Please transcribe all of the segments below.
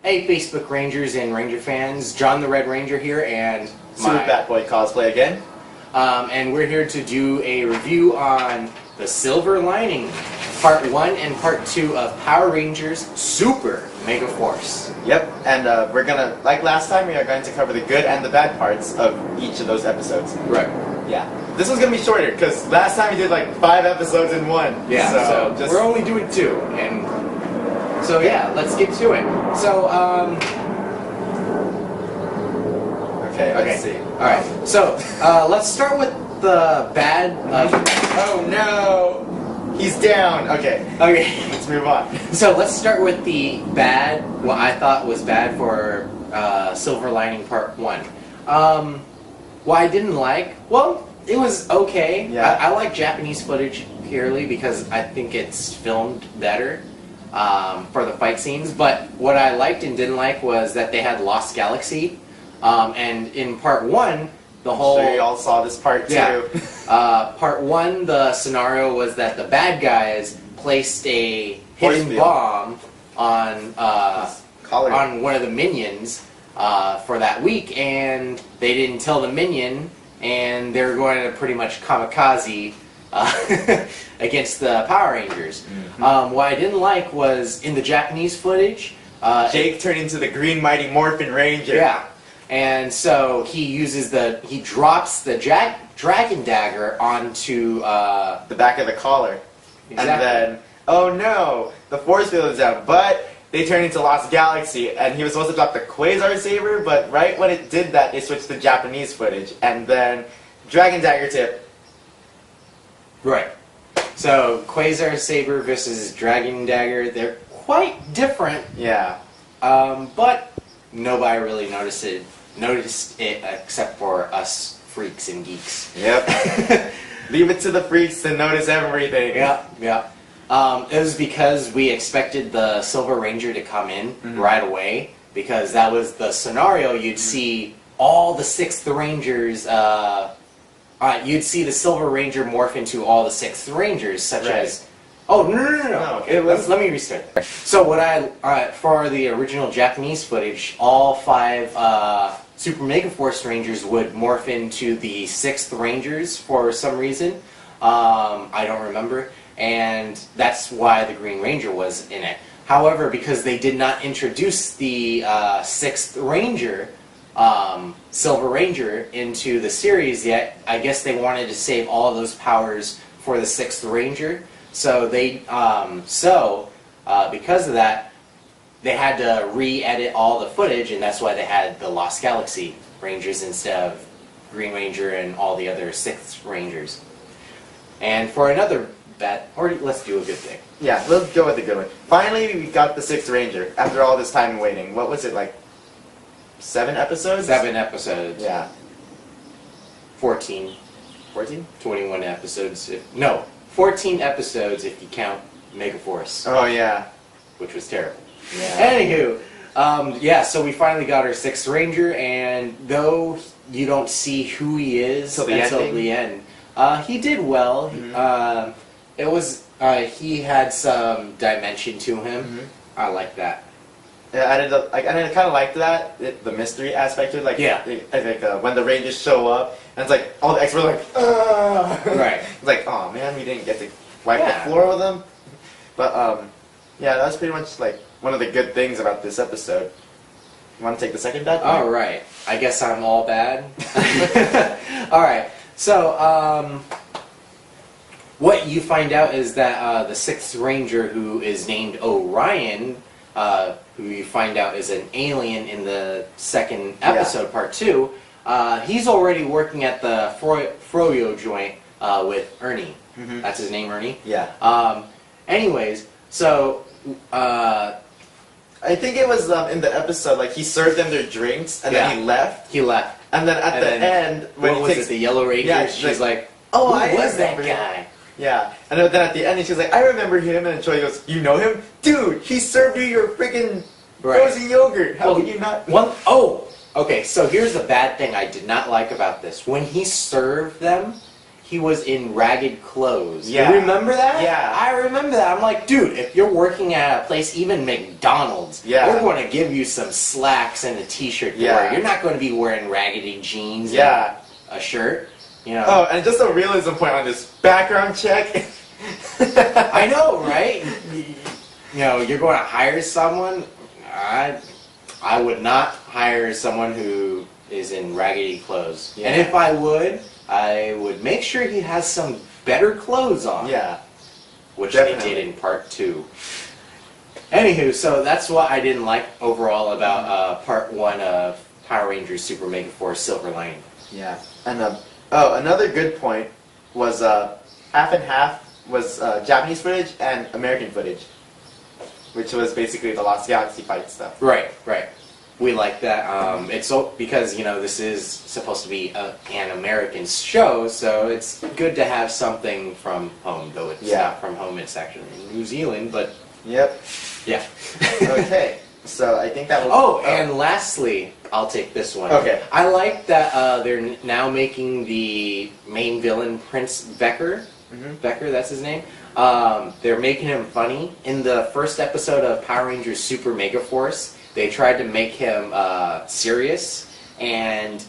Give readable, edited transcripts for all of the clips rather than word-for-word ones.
Hey, Facebook Rangers and Ranger fans, John the Red Ranger here, and Super Bat Boy Cosplay again. And we're here to do a review on the Silver Lining, Part 1 and Part 2 of Power Rangers Super Megaforce. Yep, and we're gonna, like last time, we are going to cover the good and the bad parts of each of those episodes. Right. Yeah. This one's gonna be shorter, because last time we did like 5 episodes in one. Yeah, so we're only doing 2, and so yeah, let's get to it. So, Okay, let's see. Alright, so, let's start with the bad... oh no! He's down! Okay. Okay. Let's move on. So let's start with the bad, what I thought was bad for Silver Lining Part 1. What I didn't like, well, it was okay. Yeah. I like Japanese footage purely because I think it's filmed better for the fight scenes. But what I liked and didn't like was that they had Lost Galaxy. And in Part 1, the whole... I'm sure you all saw this part too. Yeah. Part 1, the scenario was that the bad guys placed a hidden bomb on one of the minions for that week, and they didn't tell the minion, and they were going to pretty much kamikaze against the Power Rangers. Mm-hmm. What I didn't like was in the Japanese footage, Jake turned into the Green Mighty Morphin Ranger. Yeah. And so he drops the dragon dagger onto the back of the collar. Exactly. And then, oh no, the force field is down. But they turned into Lost Galaxy, and he was supposed to drop the Quasar Saber, but right when it did that, they switched to Japanese footage. And then, Dragon Dagger tip. Right. So, Quasar Saber versus Dragon Dagger, they're quite different. Yeah. But nobody really noticed it except for us freaks and geeks. Yep. Leave it to the freaks to notice everything. Yeah. It was because we expected the Silver Ranger to come in right away, because that was the scenario. You'd see all the 6th Rangers, you'd see the Silver Ranger morph into all the 6th Rangers, such as... Oh, no. Okay. Let me restart. So what for the original Japanese footage, all 5 Super Megaforce Rangers would morph into the 6th Rangers for some reason. I don't remember. And that's why the Green Ranger was in it. However, because they did not introduce the 6th Ranger, Silver Ranger, into the series yet, I guess they wanted to save all of those powers for the 6th Ranger. So because of that, they had to re-edit all the footage, and that's why they had the Lost Galaxy Rangers instead of Green Ranger and all the other 6th Rangers. And for another bad, or let's do a good thing. Yeah, let's go with the good one. Finally, we got the 6th Ranger after all this time waiting. What was it, like 7 episodes? 7 episodes. Yeah. 14. 14? 21 episodes. No, 14 episodes if you count Megaforce. Oh, yeah. Which was terrible. Yeah. Anywho, yeah, so we finally got our 6th Ranger, and though you don't see who he is until the end, he did well. It was he had some dimension to him. I like that. Yeah, I kind of liked that, the mystery aspect of it. Like, yeah. When the Rangers show up, and it's like all the experts are like, ugh. Right. It's like, oh man, we didn't get to wipe the floor with them. But yeah, that was pretty much like one of the good things about this episode. You want to take the second bad part? All right. I guess I'm all bad. All right. So, what you find out is that the 6th Ranger, who is named Orion, who you find out is an alien in the 2nd episode, Part 2, he's already working at the Froyo joint with Ernie. That's his name, Ernie? Yeah. Anyways, so... I think it was in the episode, like, he served them their drinks, and then he left. He left. And then at the end, when what was it, the Yellow Ranger? She's like, oh, who was that guy? Yeah. And then at the end, she's like, I remember him. And Choi goes, you know him? Dude, he served you your freaking frozen yogurt. How could you not? Okay, so here's the bad thing I did not like about this. When he served them, he was in ragged clothes. Yeah. You remember that? Yeah. I remember that. I'm like, dude, if you're working at a place, even McDonald's, Yeah. they're going to give you some slacks and a t-shirt to Yeah. wear. You're not going to be wearing raggedy jeans Yeah. and a shirt. You know. Oh, and just a realism point on this background check. I know, right? You know, you're going to hire someone. I would not hire someone who is in raggedy clothes. Yeah. And if I would make sure he has some better clothes on. Yeah. Which Definitely. they did in part 2. Anywho, so that's what I didn't like overall about part 1 of Power Rangers Super Megaforce Silver Lining. Yeah. And another good point was half and half was Japanese footage and American footage, which was basically the Lost Galaxy fight stuff. Right, right. We like that. It's so because this is supposed to be an American show, so it's good to have something from home. Though it's not from home, it's actually in New Zealand. But Yep. yeah. Okay. So I think that will. Oh, and lastly, I'll take this one. Okay. I like that they're now making the main villain Prince Becker. Becker, that's his name. They're making him funny. In the first episode of Power Rangers Super Megaforce, they tried to make him serious, and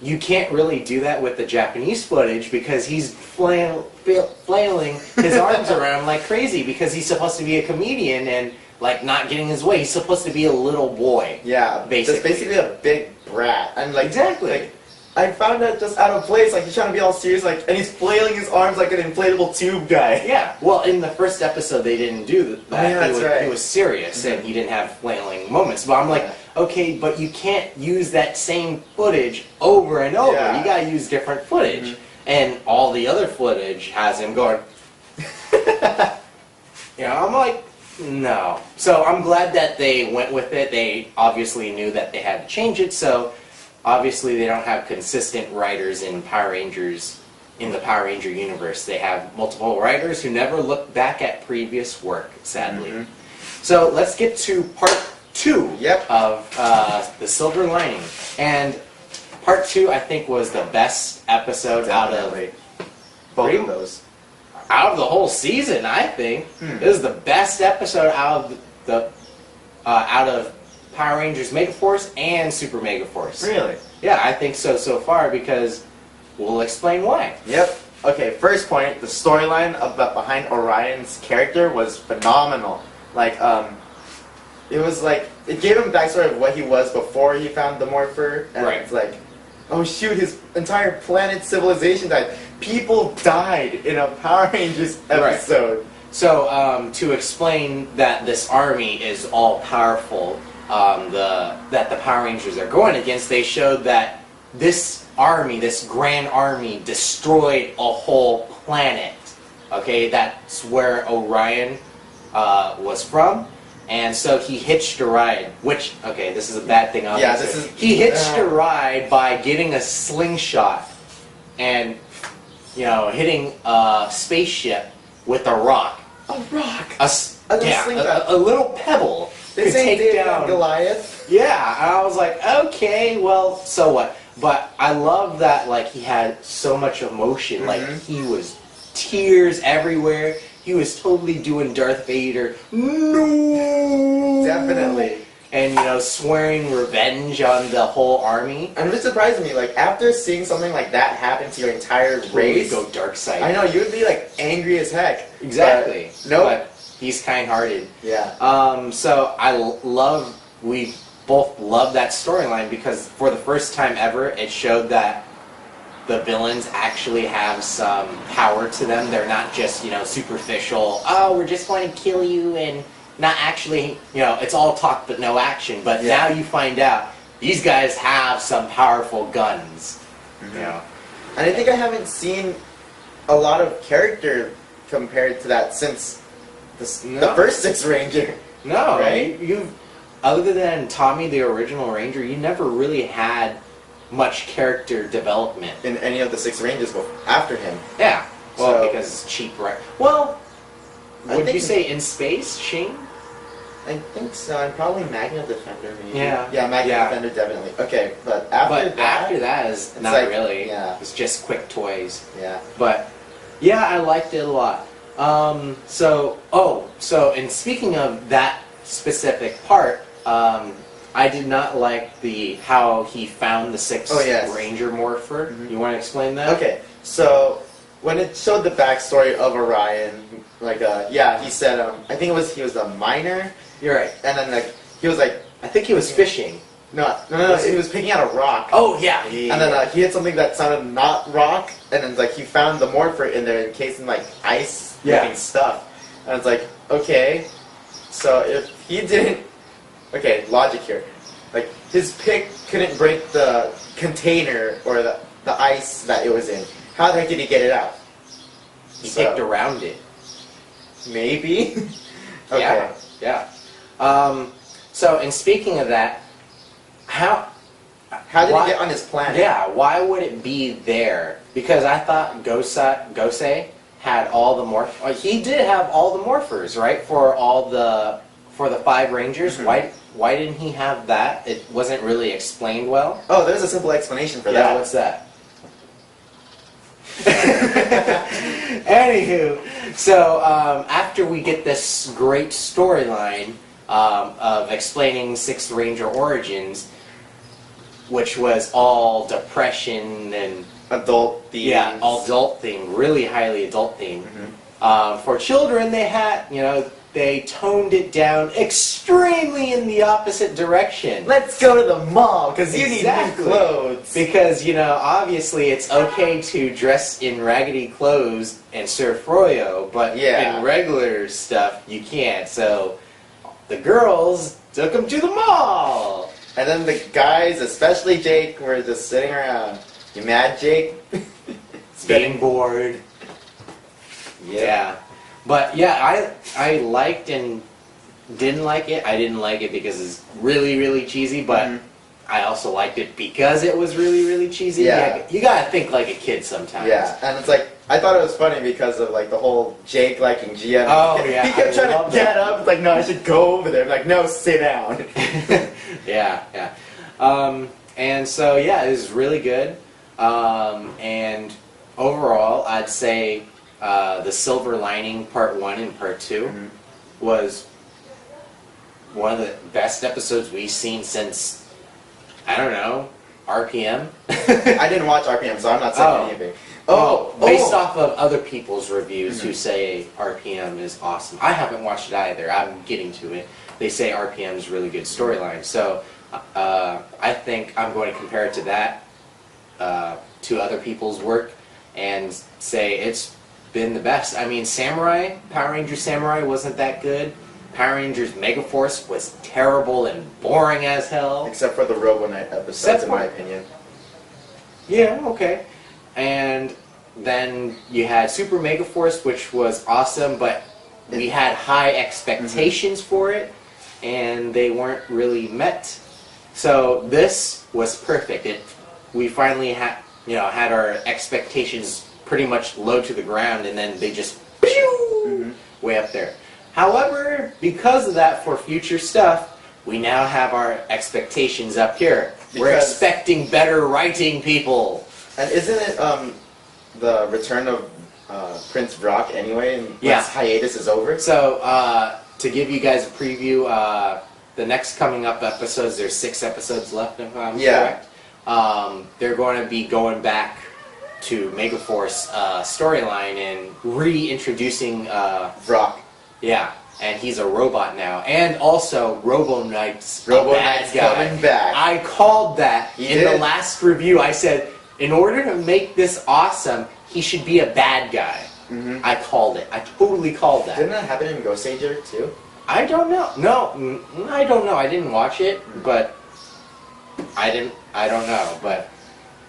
you can't really do that with the Japanese footage because he's flailing his arms around like crazy because he's supposed to be a comedian and like not getting his way. He's supposed to be a little boy. Yeah, basically. just basically a big brat, and like Exactly. like, I found that just out of place. Like he's trying to be all serious, like, and he's flailing his arms like an inflatable tube guy. Yeah, well, in the first episode, they didn't do that. Oh, yeah, that's right. He was serious, and he didn't have flailing moments. But I'm like, okay, but you can't use that same footage over and over. Yeah. You gotta use different footage. And all the other footage has him going, I'm like, no. So I'm glad that they went with it. They obviously knew that they had to change it, so obviously they don't have consistent writers in Power Rangers, in the Power Ranger universe. They have multiple writers who never look back at previous work, sadly. So let's get to part 2 of The Silver Lining. And part 2, I think, was the best episode out of both of those. Out of the whole season, I think. It was the best episode out of Power Rangers Megaforce and Super Megaforce. Really? Yeah, I think so far because we'll explain why. Yep. Okay, first point, the storyline behind Orion's character was phenomenal. Like, it was like, it gave him a backstory of what he was before he found the Morpher. And it's like, oh shoot, his entire planet civilization died. People died in a Power Rangers episode. So, to explain that this army is all powerful, that the Power Rangers are going against, they showed that this army, this grand army, destroyed a whole planet. Okay, that's where Orion was from. And so he hitched a ride, which, okay, this is a bad thing, obviously. He hitched a ride by getting a slingshot and, hitting a spaceship with a rock. A rock? A little pebble. They say take down Goliath? Yeah, and I was like, okay, well, so what? But I love that, like, he had so much emotion. Like, he was tears everywhere. He was totally doing Darth Vader. No! Definitely. And, swearing revenge on the whole army. And it surprised me, like, after seeing something like that happen to your entire race, go dark side. I know, you would be, like, angry as heck. Exactly. Nope. He's kind-hearted. Yeah. So we both love that storyline because for the first time ever, it showed that the villains actually have some power to them. They're not just, superficial, oh, we're just going to kill you and not actually, it's all talk but no action. But now you find out these guys have some powerful guns. And I think I haven't seen a lot of character compared to that since the first Six Ranger. No, right? You've other than Tommy the original Ranger, you never really had much character development in any of the Six Rangers after him. Yeah, well, So, because it's cheap, right? Well, would you say in space, Shane? I think so. And probably Magna Defender, maybe. Yeah. Yeah, Magna Yeah. Defender, definitely. Okay, but after that is it's not like, really. yeah. It's just quick toys. Yeah. But yeah, I liked it a lot. So and speaking of that specific part, I did not like how he found the sixth Ranger Morpher. Mm-hmm. You want to explain that? Okay, so when it showed the backstory of Orion, like, he said, I think he was a miner. You're right. And then, like, he was like, I think he was fishing. No, he was picking out a rock. Oh, yeah. And then he hit something that sounded not rock, and then, like, he found the Morpher in there encased in, like, ice-looking stuff. And it's like, okay, so if he didn't... Okay, logic here. Like, his pick couldn't break the container or the ice that it was in. How the heck did he get it out? He picked around it. Maybe? Okay. Yeah. So, and speaking of that, how did he get on his planet? Yeah, why would it be there? Because I thought Gosei had all the he did have all the morphers, right? For the 5 Rangers. Mm-hmm. Why didn't he have that? It wasn't really explained well. Oh, there's a simple explanation for that. What's that? Anywho, so after we get this great storyline of explaining 6th Ranger origins, which was all depression and adult themes. Yeah, all adult theme, really highly adult theme. Mm-hmm. For children, they toned it down extremely in the opposite direction. Let's go to the mall, because you need new clothes. Because, obviously it's okay to dress in raggedy clothes and serve froyo, but in regular stuff, you can't. So, the girls took them to the mall. And then the guys, especially Jake, were just sitting around. You mad, Jake? Getting bored. Yeah. But yeah, I liked and didn't like it. I didn't like it because it's really, really cheesy, but I also liked it because it was really, really cheesy. Yeah. You gotta think like a kid sometimes. Yeah, and it's like, I thought it was funny because of like the whole Jake liking Gia. Oh, yeah. He kept trying to get up. It's like, no, I should go over there. I'm like, no, sit down. Yeah. And so, yeah, it was really good. And overall, I'd say the Silver Lining Part 1 and Part 2 was one of the best episodes we've seen since, I don't know, RPM. I didn't watch RPM, so I'm not saying anything. Based off of other people's reviews who say RPM is awesome. I haven't watched it either. I'm getting to it. They say RPM is really good storyline. So I think I'm going to compare it to that, to other people's work, and say it's been the best. I mean, Power Rangers Samurai wasn't that good. Power Rangers Megaforce was terrible and boring as hell. Except for the Robo Knight episodes, in my opinion. Yeah, okay. And then you had Super Megaforce, which was awesome, but we had high expectations for it, and they weren't really met. So this was perfect. We finally had our expectations pretty much low to the ground, and then they just way up there. However, because of that, for future stuff, we now have our expectations up here. We're expecting better writing people. And isn't it the return of Prince Brock anyway? And once hiatus is over. So to give you guys a preview, the next coming up episodes, there's 6 episodes left, if I'm correct. They're going to be going back to Megaforce storyline and reintroducing Brock. Yeah, and he's a robot now, and also Robo Knight's bad guy. Coming back. I called that in the last review. I said, in order to make this awesome, he should be a bad guy. I called it. I totally called that. Didn't that happen in Ghost Ager too? I don't know. No, I don't know. I didn't watch it, but I don't know, but.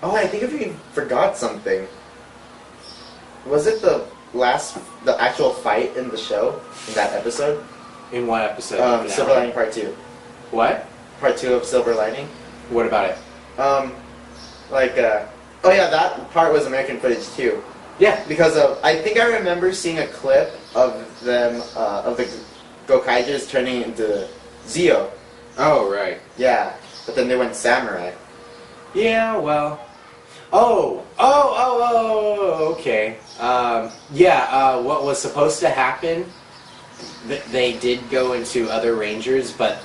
Oh, I think we forgot something. Was it the actual fight in the show, in that episode? In what episode? Silver Lining Part 2. What? Part 2 of Silver Lining. What about it? Oh yeah, that part was American footage too. Yeah. Because I think I remember seeing a clip of them, of Gokaijers turning into Zio. Oh, right. Yeah, but then they went samurai. Yeah, well. Okay. What was supposed to happen, they did go into other Rangers, but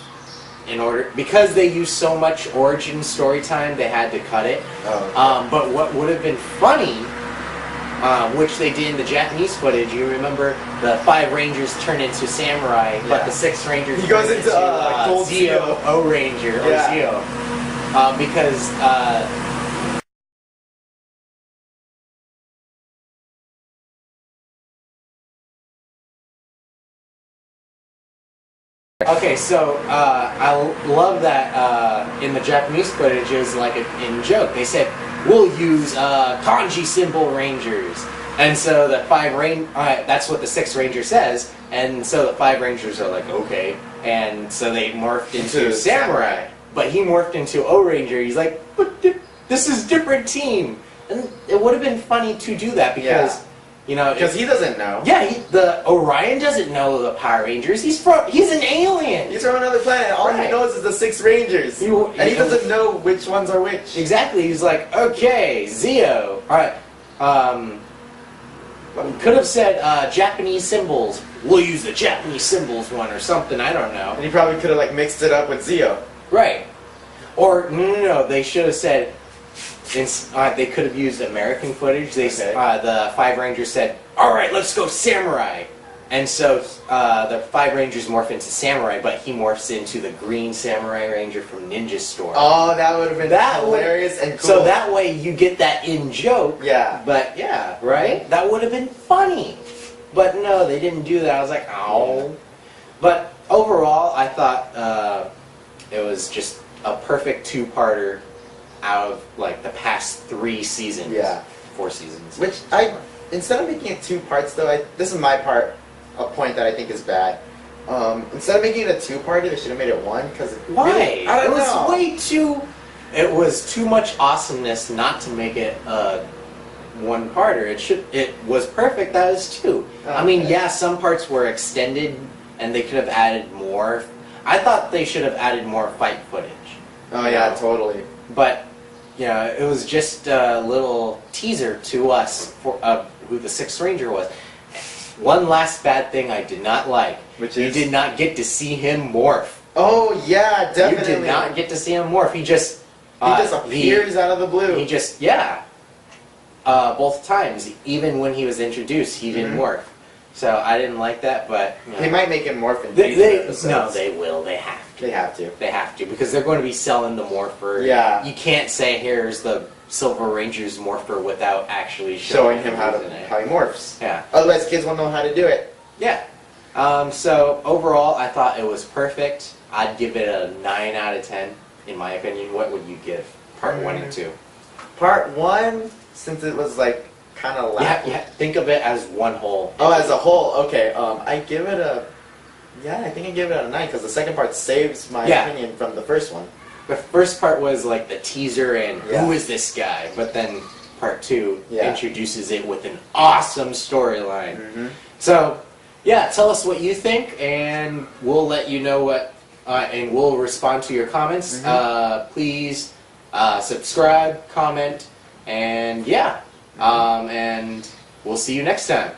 because they used so much origin story time, they had to cut it. Oh, okay. But what would have been funny, which they did in the Japanese footage, you remember the 5 Rangers turn into samurai, but the 6 Rangers he goes turn into Gold Zio, O Ranger, or Zio. Because okay, so I love that in the Japanese footage it was like in joke. They said we'll use kanji symbol rangers, and so the 5 that's what the 6 ranger says, and so the 5 rangers are like okay, and so they morphed into samurai. But he morphed into O Ranger. He's like, but this is different team, and it would have been funny to do that because. You know, because he doesn't know. Yeah, the Orion doesn't know the Power Rangers. He's an alien. He's from another planet. All he knows is the 6 Rangers, and he doesn't know which ones are which. Exactly. He's like, okay, Zio. All right. Could have said Japanese symbols. We'll use the Japanese symbols one or something. I don't know. And he probably could have like mixed it up with Zio. Right. Or no. They should have said. They could have used American footage. The 5 Rangers said, "All right, let's go samurai," and so the 5 Rangers morph into samurai, but he morphs into the green samurai ranger from Ninja Storm. Oh, that would have been hilarious and cool. So that way you get that in joke. Yeah. But yeah, right? That would have been funny. But no, they didn't do that. I was like, oh. But overall, I thought it was just a perfect 2-parter. Out of like the past 3 seasons, 4 seasons. Which instead of making it 2 parts though, this is my point that I think is bad. Instead of making it a 2-parter, they should have made it 1 because why? Really, I don't know. It was way too. It was too much awesomeness not to make it a 1-parter. It was perfect. That was 2. Okay. I mean, yeah, some parts were extended and they could have added more. I thought they should have added more fight footage. Oh yeah, totally. But. Yeah, it was just a little teaser to us for who the 6th Ranger was. One last bad thing I did not like. Which is? You did not get to see him morph. Oh, yeah, definitely. You did not get to see him morph. He just appears out of the blue. He just, both times. Even when he was introduced, he didn't morph. So I didn't like that, but... You know, they might make him morph in episodes. No, they will. They have to. They have to. They have to, because they're going to be selling the morpher. Yeah. You can't say, here's the Silver Ranger's morpher without actually showing him how he morphs. Yeah. Otherwise, kids won't know how to do it. Yeah. So, overall, I thought it was perfect. I'd give it a 9 out of 10, in my opinion. What would you give Part 1 and 2? Part 1, since it was, like, kind of lack. Yeah, think of it as one whole. Oh, as a whole. Okay. I give it a... Yeah, I think I give it a 9, because the second part saves my opinion from the first one. The first part was like the teaser and who is this guy? But then part 2 introduces it with an awesome storyline. So, yeah, tell us what you think, and we'll let you know what, and we'll respond to your comments. Please subscribe, comment, and and we'll see you next time.